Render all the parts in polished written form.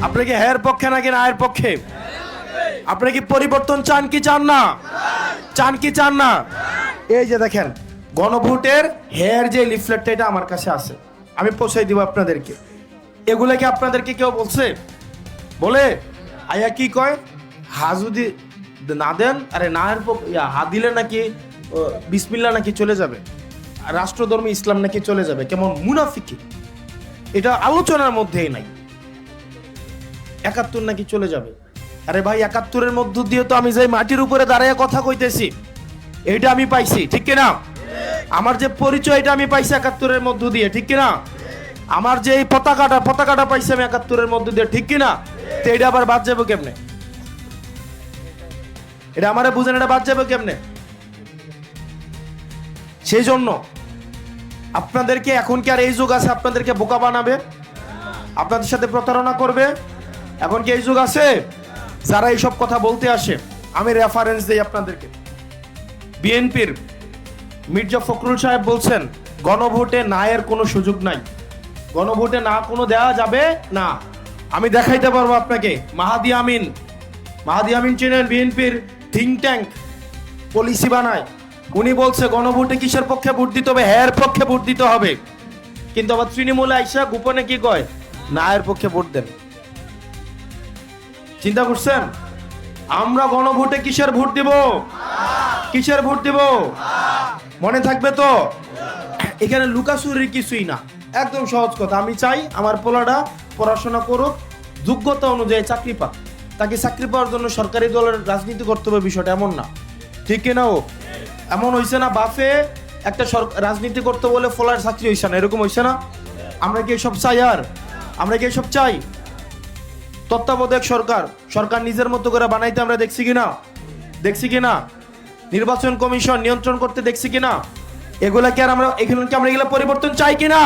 আপনি কি হ্যার পক্ষে নাকি না এর পক্ষে? আপনি কি পরিবর্তন চান কি চান না? চান কি চান না? এই যে দেখেন গণভোটের হেয়ার যে লিফলেটটা, এটা আমার কাছে আছে, আমি পৌঁছাই দিব আপনাদেরকে। এগুলা কি আপনাদেরকে কেউ বলছে? বলে আয়া কি কয়, হা যদি না দেন, আরে না এর হা দিলে নাকি বিসমিল্লাহ নাকি চলে যাবে, রাষ্ট্রধর্ম ইসলাম নাকি চলে যাবে, কেমন মুনাফিকি। এটা আলোচনার মধ্যেই নাই। ৭১ নাকি চলে যাবে। আরে ভাই ৭১-এর মধ্য দিয়ে তো আমি যাই মাটির উপরে দাঁড়ায় কথা কইতেছি, এইটা আমি পাইছি, ঠিক কিনা? আমার যে পরিচয় এটা আমি পাইছি ৭১-এর মধ্য দিয়ে, ঠিক কিনা? আমার যে এই পতাকাটা পাইছি আমি ৭১-এর মধ্য দিয়ে, ঠিক কিনা? তো এটা আবার বাদ যাবে কেমনে? এটা আমারে বুঝেন, এটা বাদ যাবে কেমনে? সেই জন্য আপনাদেরকে এখন কি আর এই যুগ আছে আপনাদেরকে বোকা বানাবে, আপনাদের সাথে প্রতারণা করবে? এখন কি এই যুগ আছে? যারা এইসব কথা বলতে আসে, আমি রেফারেন্স দিই আপনাদেরকে। বিএনপির মির্জা ফখরুল সাহেব বলছেন গণভোটে না এর কোনো সুযোগ নাই, গণভোটে না কোনো দেওয়া যাবে না। আমি দেখাইতে পারবো আপনাকে। মাহাদি আমিন চেনেন, বিএনপির থিঙ্ক ট্যাঙ্ক, পলিসি বানায়। উনি বলছে গণভোটে কিসের পক্ষে ভোট দিতে হবে? হ্যার পক্ষে ভোট দিতে হবে। কিন্তু আবার তৃণমূলে আইসা গোপনে কি কয়? না এর পক্ষে ভোট দেন। চিন্তা করছেন? আমরা গণভোটে কিসের ভোট দিব? কিসের ভোট দিব? মনে থাকবে তো? এখানে লুকাচুরির কিছুই না, একদম সহজ কথা। আমি চাই আমার পোলাটা পড়াশোনা করুক, যোগ্যতা অনুযায়ী চাকরি পাক। তাকে চাকরি পাওয়ার জন্য সরকারি দলের রাজনীতি করতে হবে, বিষয়টা এমন না, ঠিক কিনা? ও এমন হয়েছে না বাফে একটা রাজনীতি করতে বলে ফলার চাকরি হয়েছে না, এরকম হয়েছে না? আমরা কি এসব চাই? আর আমরা কি এসব চাই? তত্ত্বাবধায়ক সরকার নিজের মতো করে বানাইতে আমরা দেখছি কিনা? নির্বাচন কমিশন নিয়ন্ত্রণ করতে দেখছি কিনা? এগুলা কি আর আমরা এগুলা পরিবর্তন চাই কিনা?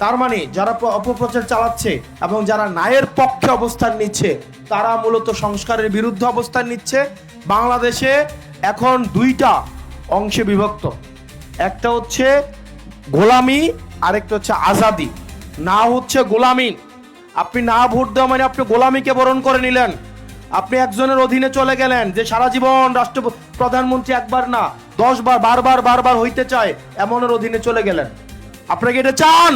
তার মানে যারা অপপ্রচার চালাচ্ছে এবং যারা ন্যায়ের পক্ষে অবস্থান নিচ্ছে, তারা মূলত সংস্কারের বিরুদ্ধে অবস্থান নিচ্ছে। বাংলাদেশে এখন দুইটা অংশে বিভক্ত, একটা হচ্ছে গোলামি, আরেকটা হচ্ছে আজাদি। না হচ্ছে গোলামি, আপনি না ভোট দেওয়া মানে আপনি গোলামিকে বরণ করে নিলেন। আপনি একজনের অধীনে চলে গেলেন, যে সারা জীবন প্রধানমন্ত্রী একবার না 10 বার বারবার হইতে চায়, এমনের অধীনে চলে গেলেন। আপনাকে এটা চান?